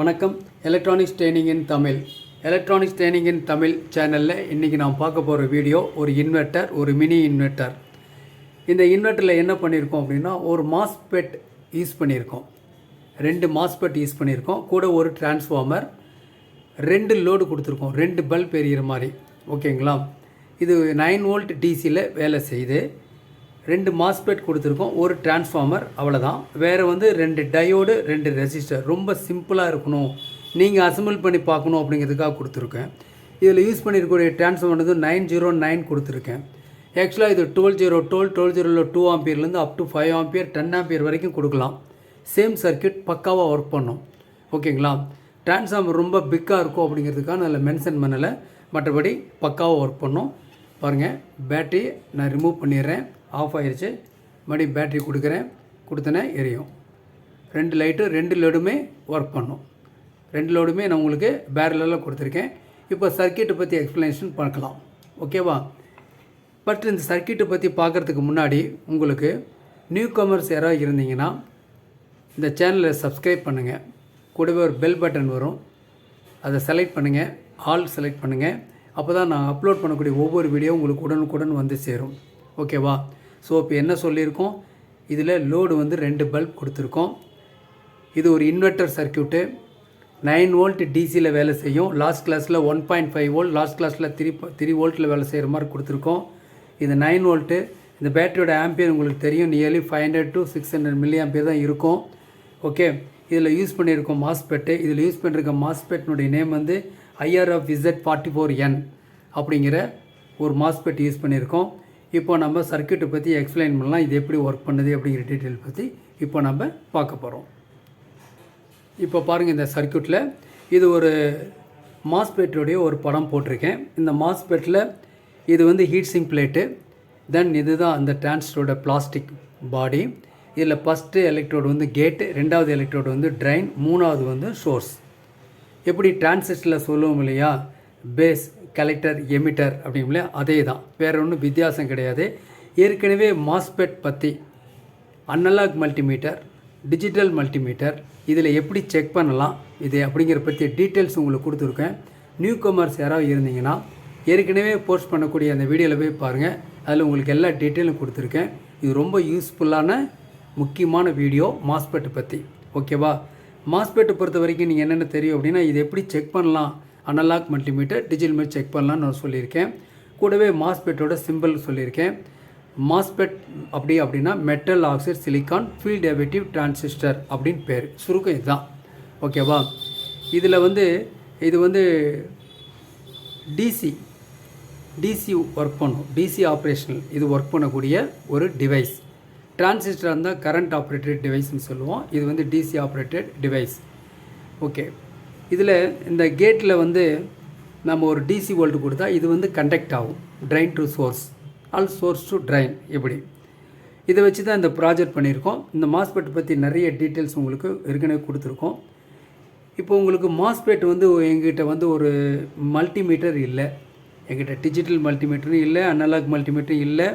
வணக்கம். Electronics training இன் தமிழ் சேனலில் இன்றைக்கி நான் பார்க்க போகிற வீடியோ ஒரு இன்வெர்ட்டர், ஒரு மினி இன்வெர்ட்டர். இந்த இன்வெர்ட்டரில் என்ன பண்ணியிருக்கோம் அப்படின்னா, ஒரு மாஸ்பெட் யூஸ் பண்ணியிருக்கோம், 2 மாஸ்பெட் யூஸ் பண்ணியிருக்கோம், கூட ஒரு டிரான்ஸ்ஃபார்மர், 2 லோடு கொடுத்துருக்கோம், 2 பல்ப் எரியிற மாதிரி. ஓகேங்களா? இது 9 வோல்ட் டிசியில் வேலை செய்யுது. 2 மாஸ்பெட் கொடுத்துருக்கோம், ஒரு டிரான்ஸ்ஃபார்மர், அவ்வளோதான். வேறு 2 டயோடு, 2 ரெசிஸ்டர். ரொம்ப சிம்பிளாக இருக்கணும், நீங்கள் அசம்பிள் பண்ணி பார்க்கணும் அப்படிங்கிறதுக்காக கொடுத்துருக்கேன். இதில் யூஸ் பண்ணியிருக்கக்கூடிய டிரான்ஸ்ஃபார்மர் 909 கொடுத்துருக்கேன். ஆக்சுவலாக இது 12 2 ஆம்பியர்லேருந்து அப் டு 5 ஆம்பியர் 10 ஆம்பியர் வரைக்கும் கொடுக்கலாம். சேம் சர்க்கியூட் பக்காவாக ஒர்க் பண்ணும். ஓகேங்களா? டிரான்ஸ்ஃபார்மர் ரொம்ப பிக்காக இருக்கும் அப்படிங்கிறதுக்காக நான் அதில் மென்ஷன் பண்ணலை, மற்றபடி பக்காவாக ஒர்க் பண்ணும். பாருங்கள், பேட்டரி நான் ரிமூவ் பண்ணிடுறேன், ஆஃப் ஆகிடுச்சு. மறுபடியும் பேட்ரி கொடுத்தனே எரியும். 2 லைட்டு 2 லோடுமே ஒர்க் பண்ணும். 2 லோடுமே நான் உங்களுக்கு பேரலில் கொடுத்துருக்கேன். இப்போ சர்க்கியூட்டை பற்றி எக்ஸ்ப்ளனேஷன் பார்க்கலாம். ஓகேவா? பட் இந்த சர்க்கியூட்டை பற்றி பார்க்குறதுக்கு முன்னாடி உங்களுக்கு நியூ கமர்ஸ் யாராவது இருந்தீங்கன்னா இந்த சேனலை சப்ஸ்கிரைப் பண்ணுங்கள். கூடவே ஒரு பெல் பட்டன் வரும், அதை செலக்ட் பண்ணுங்கள், ஆல் செலக்ட் பண்ணுங்கள். அப்போ தான் நான் அப்லோட் பண்ணக்கூடிய ஒவ்வொரு வீடியோ உங்களுக்கு உடனுக்குடன் வந்து சேரும். ஓகேவா? ஸோ இப்போ என்ன சொல்லியிருக்கோம், இதில் லோடு 2 பல்ப் கொடுத்துருக்கோம். இது ஒரு இன்வெர்ட்டர் சர்க்கியூட்டு, 9 வோல்ட் டிசியில் வேலை செய்யும். லாஸ்ட் கிளாஸில் 1.5 வோல்ட், லாஸ்ட் கிளாஸில் 3 வோல்ட்டில் வேலை செய்கிற மாதிரி கொடுத்துருக்கோம். இது 9 வோல்ட்டு. இந்த பேட்டரியோட ஆம்பியர் உங்களுக்கு தெரியும், நியர்லி 500 to 600 மில்லி ஆம்பியர் தான் இருக்கும். ஓகே, இதில் யூஸ் பண்ணியிருக்கோம் மாஸ்பெட்டு. இதில் யூஸ் பண்ணியிருக்க மாஸ்பெட்னுடைய நேம் IRFZ44N அப்படிங்கிற ஒரு மாஸ்பெட் யூஸ் பண்ணியிருக்கோம். இப்போ நம்ம சர்க்கியூட்டை பற்றி எக்ஸ்பிளைன் பண்ணலாம், இது எப்படி ஒர்க் பண்ணுது அப்படிங்கிற டீட்டெயில் பற்றி இப்போ நம்ம பார்க்க போகிறோம். இப்போ பாருங்கள், இந்த சர்க்கியூட்டில் இது ஒரு மாஸ்பெட்டுடைய ஒரு படம் போட்டிருக்கேன். இந்த மாஸ்பெட்டில் இது ஹீட் சிங்க் பிளேட்டு, தென் இதுதான் அந்த டிரான்சிஸ்டரோட பிளாஸ்டிக் பாடி. இதில் ஃபஸ்ட்டு எலக்ட்ரோடு கேட்டு, 2வது எலக்ட்ரோடு ட்ரைன், 3வது சோர்ஸ். எப்படி டிரான்சிஸ்டரில் சொல்லுவோம் இல்லையா, பேஸ், கலெக்டர், எமிட்டர் அப்படிங்களே, அதே தான், வேறு ஒன்றும் வித்தியாசம் கிடையாது. ஏற்கனவே மாஸ்பெட் பற்றி அனலாக் மல்டிமீட்டர், டிஜிட்டல் மல்டிமீட்டர், இதில் எப்படி செக் பண்ணலாம் இது அப்படிங்கிற பற்றி டீட்டெயில்ஸ் உங்களுக்கு கொடுத்துருக்கேன். நியூ கமர்ஸ் யாராவது இருந்தீங்கன்னா ஏற்கனவே போஸ்ட் பண்ணக்கூடிய அந்த வீடியோவில் போய் பாருங்கள், அதில் உங்களுக்கு எல்லா டீட்டெயிலும் கொடுத்துருக்கேன். இது ரொம்ப யூஸ்ஃபுல்லான முக்கியமான வீடியோ மாஸ்பெட்டை பற்றி. ஓகேவா? மாஸ்பெட்டை பொறுத்த வரைக்கும் நீங்கள் என்னென்ன தெரியும் அப்படின்னா, இது எப்படி செக் பண்ணலாம், analog multimeter, digital meter check பண்ணலான்னு நான் சொல்லியிருக்கேன். கூடவே மாஸ்பெட்டோட சிம்பிள் சொல்லியிருக்கேன். மாஸ்பெட் அப்படின்னா metal oxide silicon field effective transistor அப்படின்னு பேர், சுருக்கம் இதுதான். ஓகேவா? இதில் இது டிசி ஒர்க் பண்ணும், டிசி ஆப்ரேஷனல் இது ஒர்க் பண்ணக்கூடிய ஒரு டிவைஸ். டிரான்சிஸ்டர் இருந்தால் கரண்ட் ஆப்ரேட்டட் டிவைஸ்னு சொல்லுவோம். இது டிசி ஆப்ரேட்டட் டிவைஸ். ஓகே, இதில் இந்த கேட்டில் நம்ம ஒரு டிசி வோல்ட் கொடுத்தா இது கண்டக்ட் ஆகும், drain to source or source to drain. இப்படி இதை வச்சு தான் இந்த ப்ராஜெக்ட் பண்ணியிருக்கோம். இந்த மாஸ்பெட் பற்றி நிறைய டீட்டெயில்ஸ் உங்களுக்கு ஏற்கனவே கொடுத்துருக்கோம். இப்போ உங்களுக்கு மாஸ்பெட் எங்கிட்ட ஒரு மல்டிமீட்டர் இல்லை, எங்கிட்ட டிஜிட்டல் மல்டிமீட்டரும் இல்லை, அனலாக் மல்டிமீட்டரும் இல்லை.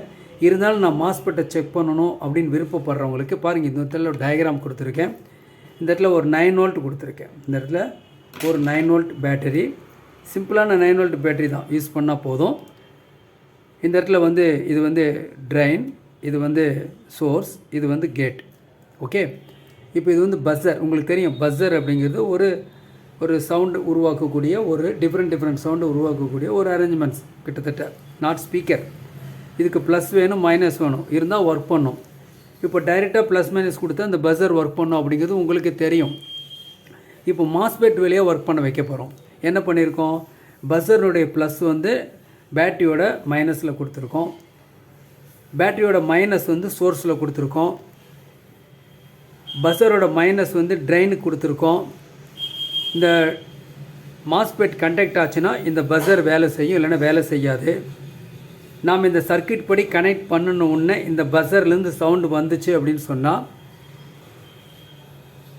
இருந்தாலும் நான் மாஸ்பெட்டை செக் பண்ணணும் அப்படின்னு விருப்பப்படுறவங்களுக்கு பாருங்கள், இந்த இடத்துல ஒரு டயக்ராம் கொடுத்துருக்கேன். இந்த இடத்துல ஒரு 9 வோல்ட் கொடுத்துருக்கேன். இந்த இடத்துல ஒரு 9 வோல்ட் பேட்டரி, சிம்பிளான 9 வோல்ட் பேட்டரி தான் யூஸ் பண்ணால் போதும். இந்த இடத்துல இது ட்ரைன், இது சோர்ஸ், இது கேட். ஓகே, இப்போ இது பஸ்ஸர். உங்களுக்கு தெரியும் பஸ்ஸர் அப்படிங்கிறது ஒரு சவுண்டு உருவாக்கக்கூடிய, ஒரு டிஃப்ரெண்ட் சவுண்டு உருவாக்கக்கூடிய ஒரு அரேஞ்ச்மெண்ட்ஸ், கிட்டத்தட்ட நாட் ஸ்பீக்கர். இதுக்கு ப்ளஸ் வேணும், மைனஸ் வேணும், இருந்தால் ஒர்க் பண்ணும். இப்போ டைரெக்டாக ப்ளஸ் மைனஸ் கொடுத்தா அந்த பஸ்ஸர் ஒர்க் பண்ணும் அப்படிங்கிறது உங்களுக்கு தெரியும். இப்போ மாஸ்பெட் வழியாக ஒர்க் பண்ண வைக்க போகிறோம். என்ன பண்ணியிருக்கோம், பஸ்ஸருடைய ப்ளஸ் பேட்டரியோட மைனஸில் கொடுத்துருக்கோம், பேட்டரியோட மைனஸ் சோர்ஸில் கொடுத்துருக்கோம், பஸ்ஸரோட மைனஸ் ட்ரைனுக்கு கொடுத்துருக்கோம். இந்த மாஸ்பெட் கண்டக்ட் ஆச்சுன்னா இந்த பஸ்ஸர் வேலை செய்யும், இல்லைன்னா வேலை செய்யாது. நாம் இந்த சர்க்கியூட் படி கனெக்ட் பண்ணணுன்னே இந்த பஸ்ஸர்லேருந்து சவுண்டு வந்துச்சு அப்படின்னு சொன்னால்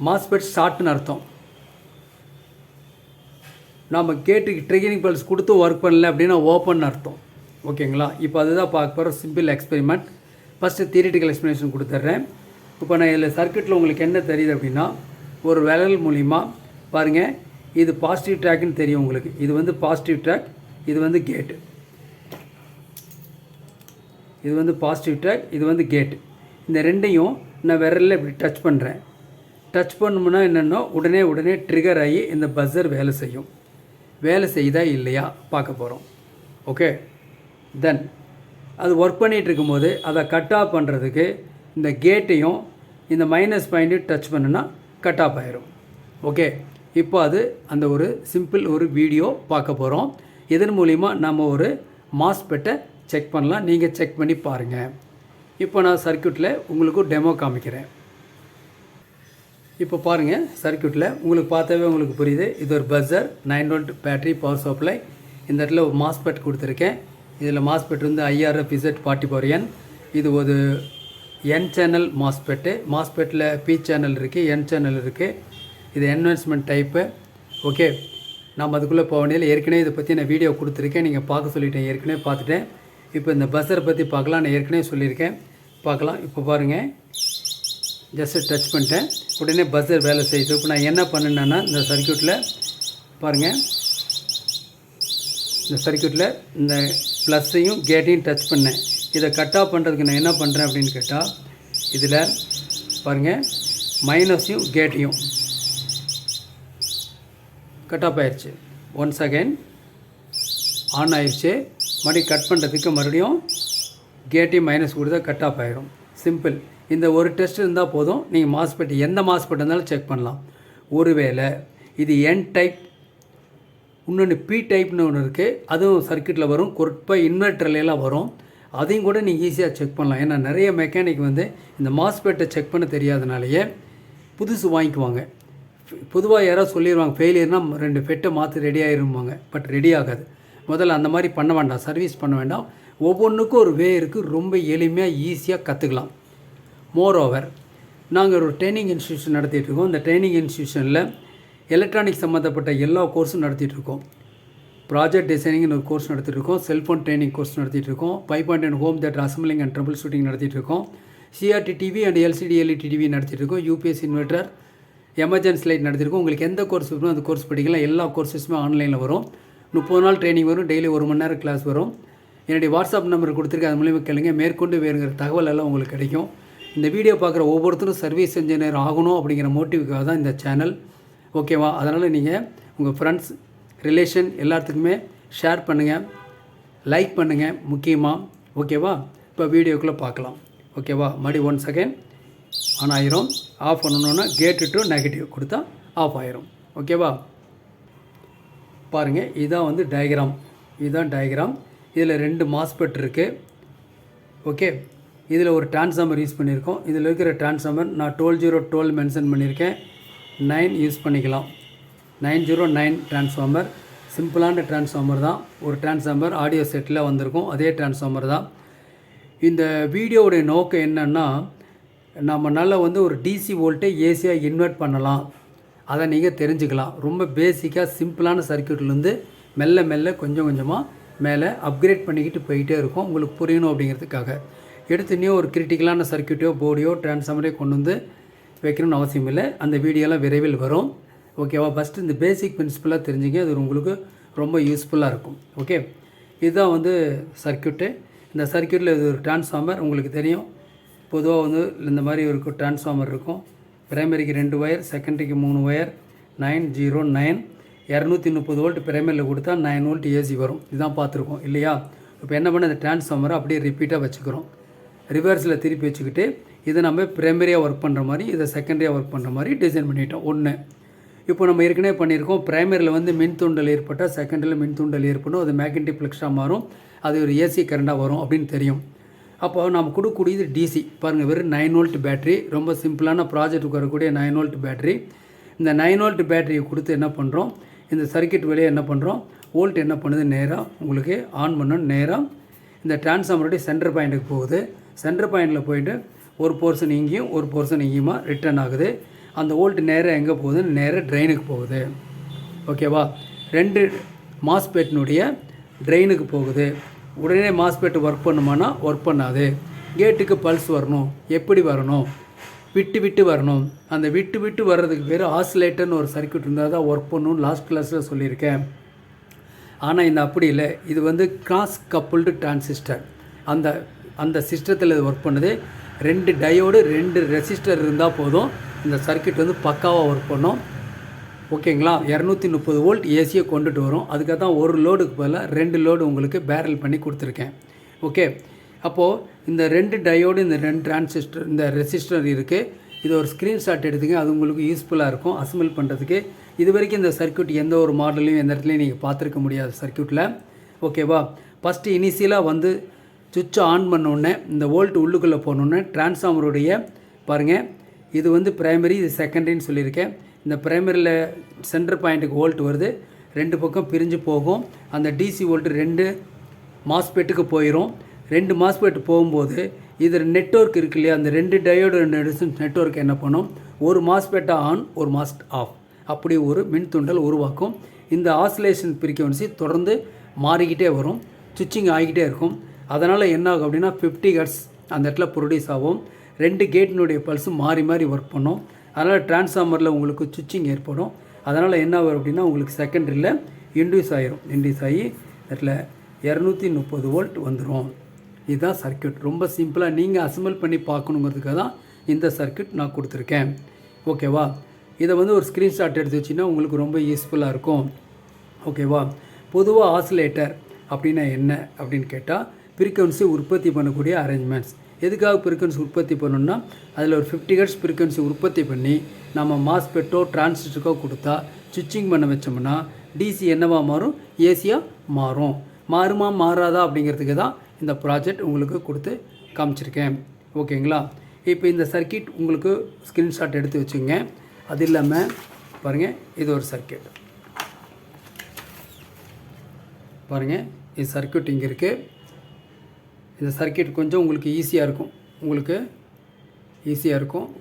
மாஸ்பெட் ஷார்ட்னு அர்த்தம். நாம் கேட்டுக்கு ட்ரிகரிங் பல்ஸ் கொடுத்து ஒர்க் பண்ணல அப்படின்னா ஓப்பன் அர்த்தம். ஓகேங்களா? இப்போ அதுதான் பார்க்க போகிற simple experiment. First theoretical explanation கொடுத்துட்றேன். இப்போ நான் இதில் சர்க்கியூட்டில் உங்களுக்கு என்ன தெரியுது அப்படின்னா, ஒரு விரல் மூலிமா பாருங்கள், இது பாசிட்டிவ் ட்ராக்னு தெரியும் உங்களுக்கு. இது வந்து பாசிட்டிவ் ட்ராக், இது வந்து கேட்டு. இது வந்து பாசிட்டிவ் ட்ராக், இது வந்து கேட்டு. இந்த ரெண்டையும் நான் விரலில் இப்படி டச் பண்ணுறேன். டச் பண்ணோம்னா என்னென்னா உடனே ட்ரிகர் ஆகி இந்த பஸ்ஸர் வேலை செய்யும். வேலை செய்தா இல்லையா பார்க்க போகிறோம். ஓகே, தென் அது ஒர்க் பண்ணிகிட்டு இருக்கும்போது அதை கட் ஆஃப் பண்ணுறதுக்கு இந்த கேட்டையும் இந்த மைனஸ் பாயிண்ட்டையும் டச் பண்ணுன்னா கட் ஆஃப் ஆயிரும். ஓகே, இப்போ அது அந்த ஒரு சிம்பிள் ஒரு வீடியோ பார்க்க போகிறோம். இதன் மூலிமா நம்ம ஒரு மாஸ்பெட்டை செக் பண்ணலாம். நீங்கள் செக் பண்ணி பாருங்கள். இப்போ நான் சர்க்யூட்டில் உங்களுக்கு டெமோ காமிக்கிறேன். இப்போ பாருங்கள், சர்க்யூட்டில் உங்களுக்கு பார்த்தாவே உங்களுக்கு புரியுது. இது ஒரு buzzer, 9 volt battery power supply. இந்த இடத்துல ஒரு மாஸ்பெட் கொடுத்துருக்கேன். இதில் மாஸ்பெட் வந்து IRF Z40N. இது ஒரு என் சேனல் மாஸ்பெட்டு. மாஸ்பெட்டில் P சேனல் இருக்குது, N சேனல் இருக்குது. இது என்வென்ஸ்மெண்ட் டைப்பு. ஓகே, நம்ம அதுக்குள்ளே போக வேண்டியதில்லை. ஏற்கனவே இதை பற்றி நான் வீடியோ கொடுத்துருக்கேன், நீங்கள் பார்க்க சொல்லிட்டேன், ஏற்கனவே பார்த்துட்டேன். இப்போ இந்த பஸ்ஸரை பற்றி பார்க்கலாம். நான் ஏற்கனவே சொல்லியிருக்கேன், பார்க்கலாம். இப்போ பாருங்கள், ஜஸ்ட்டு டச் பண்ணிட்டேன், உடனே பஸ்ஸர் வேலை செய்யுது. இப்போ நான் என்ன பண்ணேன்னா இந்த சர்க்யூட்டில் பாருங்கள், இந்த சர்க்யூட்டில் இந்த ப்ளஸ்ஸையும் கேட்டையும் டச் பண்ணேன். இதை கட் ஆஃப் பண்ணுறதுக்கு நான் என்ன பண்ணுறேன் அப்படின்னு கேட்டால், இதில் பாருங்கள், மைனஸையும் கேட்டையும் கட் ஆஃப் ஆயிடுச்சு. ஒன்ஸ் அகைன் ஆன் ஆயிடுச்சு. மறுபடியும் கட் பண்ணுறதுக்கு மறுபடியும் கேட்டையும் மைனஸ் கொடுத்தா கட் ஆஃப் ஆயிரும். சிம்பிள். இந்த ஒரு டெஸ்ட் இருந்தால் போதும். நீங்கள் மாஸ்பெட் எந்த மாஸ்பெட் இருந்தாலும் செக் பண்ணலாம். ஒருவேளை இது N டைப், இன்னொன்று P டைப்னு ஒன்று இருக்குது, அதுவும் சர்க்யூட்டில் வரும், குறிப்பாக இன்வெர்டர்லாம் வரும். அதையும் கூட நீங்கள் ஈஸியாக செக் பண்ணலாம். ஏன்னா நிறைய மெக்கானிக் வந்து இந்த மாஸ்பெட்டை செக் பண்ண தெரியாதனாலேயே புதுசு வாங்கிக்குவாங்க. பொதுவாக யாராவது சொல்லிடுவாங்க, ஃபெயிலியர்னால் 2 ஃபெட்டை மாற்றி ரெடி ஆகிருவாங்க. பட் ரெடி ஆகாது. முதல்ல அந்த மாதிரி பண்ண வேண்டாம், சர்வீஸ் பண்ண வேண்டாம். ஒவ்வொன்றுக்கும் ஒரு வே இருக்குது. ரொம்ப எளிமையாக ஈஸியாக கற்றுக்கலாம். மோரோவர், நாங்கள் ஒரு ட்ரைனிங் இன்ஸ்டியூஷன் நடத்திட்டுருக்கோம். இந்த ட்ரைனிங் இன்ஸ்டியூஷனில் எலக்ட்ரானிக் சம்மந்தப்பட்ட எல்லா கோர்ஸும் நடத்திட்டுருக்கோம். ப்ராஜெக்ட் டிசைனிங்னு ஒரு கோர்ஸ் நடத்திட்டுருக்கோம். செல்ஃபோன் ட்ரைனிங் கோர்ஸ் நடத்திட்டுருக்கோம். 5.1 home theatre assembling and troubleshooting நடத்திட்டுருக்கோம். CRT TV and LCD LED TV நடத்திட்டுருக்கோம். UPS இன்வெர்டர், எமர்ஜென்சி லைட் நடத்திருக்கோம். உங்களுக்கு எந்த கோர்ஸ் வேணும் அந்த கோர்ஸ் படிக்கலாம். எல்லா கோர்ஸஸுமே ஆன்லைனில் வரும். 30 நாள் ட்ரைனிங் வரும். டெய்லி 1 மணி நேரம் கிளாஸ் வரும். என்னுடைய வாட்ஸ்அப் நம்பர் கொடுத்துருக்கேன், அது மூலிமா கேளுங்க. மேற்கொண்டு வேறுங்கிற தகவல் எல்லாம் உங்களுக்கு கிடைக்கும். இந்த வீடியோ பார்க்குற ஒவ்வொருத்தரும் சர்வீஸ் இன்ஜினியர் ஆகணும் அப்படிங்கிற மோட்டிவுக்காக தான் இந்த சேனல். ஓகேவா? அதனால் நீங்கள் உங்கள் ஃப்ரெண்ட்ஸ், ரிலேஷன் எல்லாத்துக்குமே ஷேர் பண்ணுங்கள், லைக் பண்ணுங்கள் முக்கியமாக. ஓகேவா? இப்போ வீடியோக்குள்ளே பார்க்கலாம். ஓகேவா? மறுபடி 1 செகண்ட் ஆன் ஆயிரும். ஆஃப் பண்ணணுன்னா கேட்டு டு நெகட்டிவ் கொடுத்தா ஆஃப் ஆயிரும். ஓகேவா? பாருங்கள், இதுதான் வந்து டயக்ராம். இதுதான் டயக்ராம். இதில் 2 மாஸ்பெட் இருக்குது. ஓகே, இதில் ஒரு டிரான்ஸ்ஃபார்மர் யூஸ் பண்ணியிருக்கோம். இதில் இருக்கிற டிரான்ஸ்ஃபார்மர் நான் 12012 மென்ஷன் பண்ணியிருக்கேன். 9 யூஸ் பண்ணிக்கலாம். 909 டிரான்ஸ்ஃபார்மர். சிம்பிளான டிரான்ஸ்ஃபார்மர் தான். ஒரு டிரான்ஸ்ஃபார்மர் ஆடியோ செட்டில் வந்திருக்கும், அதே டிரான்ஸ்ஃபார்மர் தான். இந்த வீடியோவுடைய நோக்கம் என்னென்னா, நம்மளால் வந்து ஒரு டிசி வோல்ட்டை ஏசியாக இன்வெர்ட் பண்ணலாம். அதை நீங்கள் தெரிஞ்சுக்கலாம். ரொம்ப பேசிக்காக சிம்பிளான சர்க்யூட்லேருந்து மெல்ல மெல்ல கொஞ்சம் கொஞ்சமாக மேலே அப்கிரேட் பண்ணிக்கிட்டு போயிட்டே இருக்கும். உங்களுக்கு புரியணும் அப்படிங்கிறதுக்காக. எடுத்துனே ஒரு கிரிட்டிக்கலான சர்க்யூட்டோ போர்டையோ டிரான்ஸ்ஃபார்மரையோ கொண்டு வந்து வைக்கணும்னு அவசியம் இல்லை. அந்த வீடியோலாம் விரைவில் வரும். ஓகேவா? ஃபஸ்ட்டு இந்த பேசிக் பிரின்சிபலாக தெரிஞ்சுங்க, அது உங்களுக்கு ரொம்ப யூஸ்ஃபுல்லாக இருக்கும். ஓகே, இதுதான் வந்து சர்க்யூட்டு. இந்த சர்க்யூட்டில் இது ஒரு டிரான்ஸ்ஃபார்மர். உங்களுக்கு தெரியும், பொதுவாக வந்து இந்த மாதிரி ஒரு டிரான்ஸ்ஃபார்மர் இருக்கும். பிரைமரிக்கு 2 ஒயர், செகண்டரிக்கு 3 ஒயர். 909 230 வோல்ட் பிரைமரியில் கொடுத்தா 9 வோல்ட் ஏசி வரும். இதுதான் பார்த்துருக்கோம் இல்லையா? இப்போ என்ன பண்ண, இந்த டிரான்ஸ்ஃபார்மரை அப்படியே ரிப்பீட்டாக வச்சுக்கிறோம். ரிவர்ஸில் திருப்பி வச்சுக்கிட்டு இதை நம்ம பிரைமரியாக ஒர்க் பண்ணுற மாதிரி, இதை செகண்டரியாக ஒர்க் பண்ணுற மாதிரி டிசைன் பண்ணிட்டோம். ஒன்று, இப்போ நம்ம ஏற்கனவே பண்ணியிருக்கோம். பிரைமரியில் வந்து மின் தூண்டல் ஏற்பட்டால் செகண்டரியில் மின் தூண்டல் ஏற்படும். அது மேக்னெட்டிக் ஃப்ளக்ஸாக மாறும். அது ஒரு ஏசி கரண்டாக வரும் அப்படின்னு தெரியும். அப்போ நம்ம கொடுக்கக்கூடியது டிசி. பாருங்கள், வெறும் 9 வோல்ட் பேட்டரி. ரொம்ப சிம்பிளான ப்ராஜெக்ட்டுக்கு வரக்கூடிய 9 வோல்ட் பேட்டரி. இந்த 9 வோல்ட் பேட்டரியை கொடுத்து என்ன பண்ணுறோம், இந்த சர்க்யூட் வெளியே என்ன பண்ணுறோம், வோல்ட் என்ன பண்ணுது, நேராக உங்களுக்கு ஆன் பண்ணணும். நேராக இந்த டிரான்ஸ்ஃபார்மருடைய சென்டர் பாயிண்ட்டுக்கு போகுது. சென்டர் பாயிண்டில் போயிட்டு ஒரு போர்ஷன் இங்கேயும் ஒரு போர்ஷன் இங்கேயுமா ரிட்டர்ன் ஆகுது. அந்த வோல்ட் நேராக எங்கே போகுதுன்னு நேராக ட்ரெயினுக்கு போகுது. ஓகேவா? 2 மாஸ்பெட்டினுடைய ட்ரெயினுக்கு போகுது. உடனே மாஸ்பெட் ஒர்க் பண்ணுமானா ஒர்க் பண்ணாது. கேட்டுக்கு பல்ஸ் வரணும். எப்படி வரணும்? P விட்டு விட்டு வரணும். அந்த விட்டு விட்டு வர்றதுக்கு பேர் ஆசிலேட்டர்னு ஒரு சர்க்யூட் இருந்தால் தான் ஒர்க் பண்ணணும். லாஸ்ட் கிளாஸில் சொல்லியிருக்கேன். ஆனால் இந்த அப்படி இல்லை. இது வந்து கிராஸ் கப்புள்டு டிரான்சிஸ்டர். அந்த அந்த சிஸ்டத்தில் இது ஒர்க் பண்ணுது. 2 டயோடு 2 ரெசிஸ்டர் இருந்தால் போதும். இந்த சர்க்யூட் வந்து பக்காவாக ஒர்க் பண்ணும். ஓகேங்களா? 230 வோல்ட் ஏசியை கொண்டுட்டு வரும். அதுக்காக தான் ஒரு லோடுக்கு பதிலாக 2 லோடு உங்களுக்கு பேரல் பண்ணி கொடுத்துருக்கேன். ஓகே, அப்போது இந்த 2 டயோடு இந்த 2 டிரான்சிஸ்டர் இந்த ரெசிஸ்டர் இருக்குது. இது ஒரு ஸ்க்ரீன்ஷாட் எடுத்துங்க. அது உங்களுக்கு யூஸ்ஃபுல்லாக இருக்கும் அசம்பிள் பண்ணுறதுக்கு. இது வரைக்கும் இந்த சர்க்யூட் எந்த ஒரு மாடலையும் எந்த இடத்துலையும் நீங்கள் பார்த்துருக்க முடியாது சர்க்யூட்டில். ஓகேவா? ஃபஸ்ட்டு இனிஷியலாக வந்து சுவிட்சை ஆன் பண்ணோடனே இந்த வோல்ட் உள்ளுக்குள்ளே போனோடனே டிரான்ஸ்ஃபார்மருடைய பாருங்கள், இது வந்து ப்ரைமரி, இது செகண்டரின்னு சொல்லியிருக்கேன். இந்த ப்ரைமரியில் சென்டர் பாயிண்ட்டுக்கு வோல்ட் வருது. 2 பக்கம் பிரிஞ்சு போகும். அந்த டிசி வோல்ட் 2 மாஸ்பெட்டுக்கு போயிடும். 2 மாஸ்பெட் போகும்போது இதில் நெட்வொர்க் இருக்கு இல்லையா, அந்த 2 டயோடு 2 ரெசிஸ்டன்ஸ் நெட்வொர்க் என்ன பண்ணும், ஒரு மாஸ்பெட்டை ஆன் ஒரு மாஸ்ட் ஆஃப், அப்படி ஒரு மின்தூண்டல் உருவாக்கும். இந்த ஆசிலேஷன் ஃப்ரீக்வன்சி தொடர்ந்து மாறிக்கிட்டே வரும், சுவிட்சிங் ஆகிக்கிட்டே இருக்கும். அதனால் என்ன ஆகும் அப்படின்னா 50 ஹெர்ட்ஸ் அந்த இடத்துல ப்ரொடியூஸ் ஆகும். 2 கேட்டினுடைய பல்ஸும் மாறி மாறி ஒர்க் பண்ணும். அதனால் டிரான்ஸ்ஃபார்மரில் உங்களுக்கு சுவிட்சிங் ஏற்படும். அதனால் என்ன ஆகும் அப்படின்னா உங்களுக்கு செகண்டரியில் இன்டியூஸ் ஆகி இடத்துல 230 வோல்ட் வந்துடும். இதுதான் சர்க்யூட். ரொம்ப சிம்பிளாக நீங்கள் அசம்பிள் பண்ணி பார்க்கணுங்கிறதுக்காக தான் இந்த சர்க்யூட் நான் கொடுத்துருக்கேன். ஓகேவா? இதை வந்து ஒரு ஸ்க்ரீன்ஷாட் எடுத்து வச்சிங்கன்னா உங்களுக்கு ரொம்ப யூஸ்ஃபுல்லாக இருக்கும். ஓகேவா? பொதுவாக ஆசிலேட்டர் அப்படின்னா என்ன அப்படின்னு கேட்டால், ஃப்ரீக்வன்சி உற்பத்தி பண்ணக்கூடிய அரேஞ்ச்மெண்ட்ஸ். எதுக்காக ஃப்ரீக்வன்சி உற்பத்தி பண்ணணும்னா, அதில் ஒரு 50 ஹெர்ட்ஸ் ஃப்ரீக்வன்சி உற்பத்தி பண்ணி நம்ம மாஸ்பெட்டோ டிரான்சிஸ்டருக்கோ கொடுத்தா சுவிட்சிங் பண்ண வச்சோம்னா டிசி என்னவா மாறும், ஏசியாக மாறும். மாறுமா மாறாதா அப்படிங்கிறதுக்கு தான் இந்த ப்ராஜெக்ட் உங்களுக்கு கொடுத்து காமிச்சிருக்கேன். ஓகேங்களா? இப்போ இந்த சர்க்யூட் உங்களுக்கு ஸ்க்ரீன்ஷாட் எடுத்து வச்சுங்க. அது இல்லாமல் பாருங்கள், இது ஒரு சர்க்யூட் பாருங்கள். இது சர்க்யூட் இங்கே இருக்குது. இந்த சர்க்யூட் கொஞ்சம் உங்களுக்கு ஈஸியாக இருக்கும்.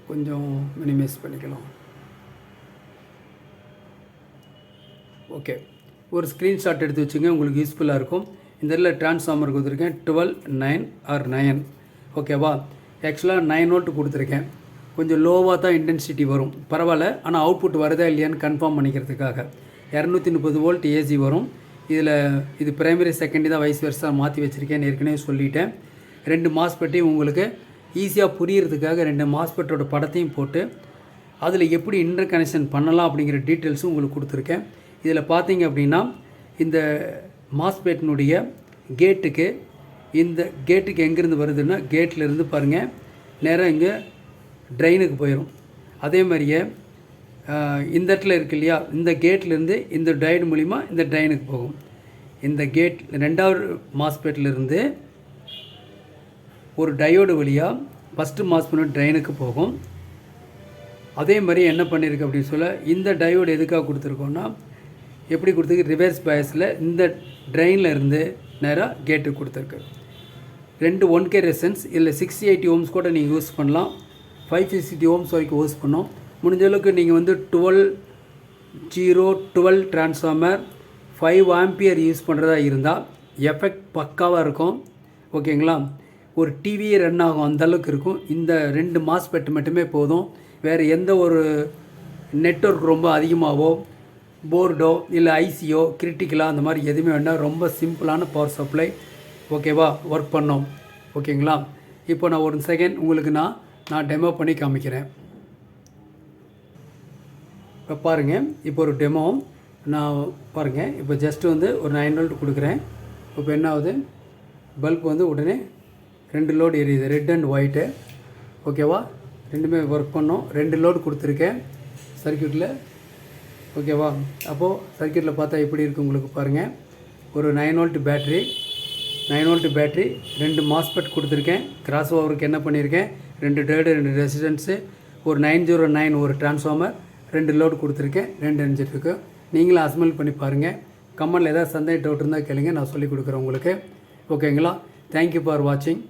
கொஞ்சம் மினிமைஸ் பண்ணிக்கலாம். ஓகே, ஒரு ஸ்க்ரீன்ஷாட் எடுத்து வச்சுங்க, உங்களுக்கு யூஸ்ஃபுல்லாக இருக்கும். இந்த இதில் டிரான்ஸ்ஃபார்மர் கொடுத்துருக்கேன் 12 9 or 9. ஓகேவா? ஆக்சுவலாக 9 வோல்ட் கொடுத்துருக்கேன். கொஞ்சம் லோவாக தான் இன்டென்சிட்டி வரும், பரவாயில்ல. ஆனால் அவுட்புட் வருதா இல்லையான்னு கன்ஃபார்ம் பண்ணிக்கிறதுக்காக 230 வோல்ட் ஏசி வரும். இது பிரைமரி செகண்டரி தான் வைஸ் வெர்ஸாக மாற்றி வச்சுருக்கேன், ஏற்கனவே சொல்லிட்டேன். 2 மாஸ்பெட்டையும் உங்களுக்கு ஈஸியாக புரியறதுக்காக 2 மாஸ்பெட்டோட படத்தையும் போட்டு அதில் எப்படி இன்டர் கனெக்ஷன் பண்ணலாம் அப்படிங்கிற டீட்டெயில்ஸும் உங்களுக்கு கொடுத்துருக்கேன். இதில் பார்த்தீங்க அப்படின்னா இந்த மாஸ்பெட்டினுடைய கேட்டுக்கு எங்கேருந்து வருதுன்னா, கேட்லேருந்து பாருங்கள் நேராக இங்கே ட்ரெயினுக்கு போயிடும். அதே மாதிரியே இந்த இடத்துல இருக்கு இல்லையா, இந்த கேட்லேருந்து இந்த ட்ரைன் மூலிமா இந்த ட்ரெயினுக்கு போகும். இந்த கேட் 2வது மாஸ்பெட்லேருந்து ஒரு டயோடு வழியாக ஃபஸ்ட்டு மாஸ்பெட் ட்ரெயினுக்கு போகும். அதே மாதிரி என்ன பண்ணியிருக்கு அப்படின்னு சொல்ல, இந்த டயோடு எதுக்காக கொடுத்துருக்கோன்னா, எப்படி கொடுத்துருக்கு, ரிவர்ஸ் பயஸில் இந்த ட்ரெயினில் இருந்து நேராக கேட்டுக்கு கொடுத்துருக்கு. 2 1K ரெசன்ஸ். இதில் 680 ஓம்ஸ் கூட நீங்கள் யூஸ் பண்ணலாம், 560 ஓம்ஸ் வரைக்கும் யூஸ் பண்ணோம். முடிஞ்ச அளவுக்கு நீங்கள் வந்து 12 டிரான்ஸ்ஃபார்மர் 5 ஆம்பியர் யூஸ் பண்ணுறதா இருந்தால் எஃபெக்ட் பக்காவாக இருக்கும். ஓகேங்களா? ஒரு டிவியே ரன் ஆகும், அந்தளவுக்கு இருக்கும். இந்த 2 மாஸ்பெட் மட்டுமே போதும். வேறு எந்த ஒரு நெட்வொர்க் ரொம்ப அதிகமாகவோ போர்டோ இல்லை ஐசியோ கிரிட்டிக்கலாக அந்த மாதிரி எதுவுமே வேண்டாம். ரொம்ப சிம்பிளான பவர் சப்ளை. ஓகேவா? ஒர்க் பண்ணோம். ஓகேங்களா? இப்போ நான் ஒரு செகண்ட் உங்களுக்கு நான் டெமோ பண்ணி காமிக்கிறேன். இப்போ பாருங்கள், இப்போ ஒரு டெமோ நான் பாருங்கள். இப்போ ஜஸ்ட்டு வந்து ஒரு 9 வோல்ட் கொடுக்குறேன். இப்போ என்ன ஆகுது, பல்ப் வந்து உடனே 2 லோடு எரியுது, ரெட் அண்ட் ஒயிட்டு. ஓகேவா? ரெண்டுமே ஒர்க் பண்ணோம். 2 லோடு கொடுத்துருக்கேன் சர்க்யூட்டில். ஓகேவா? அப்போது சர்க்யூட்டில் பார்த்தா எப்படி இருக்குது உங்களுக்கு பாருங்கள். ஒரு 9 வோல்ட் பேட்ரி 2 மாஸ்பெட் கொடுத்துருக்கேன். கிராஸ் ஓவருக்கு என்ன பண்ணியிருக்கேன், 2 ட்ரைடு 2 ரெசிஸ்டன்ஸு, ஒரு 909 ஒரு டிரான்ஸ்ஃபார்மர், 2 லோடு கொடுத்துருக்கேன். 2 எரிஞ்சிட்ருக்கு. நீங்களும் அசம்பிள் பண்ணி பாருங்கள். கமெண்டில் ஏதாவது சந்தேகம் டவுட் இருந்தால் கேளுங்க, நான் சொல்லிக் கொடுக்குறேன் உங்களுக்கு. ஓகேங்களா? தேங்க்யூ ஃபார் வாட்சிங்.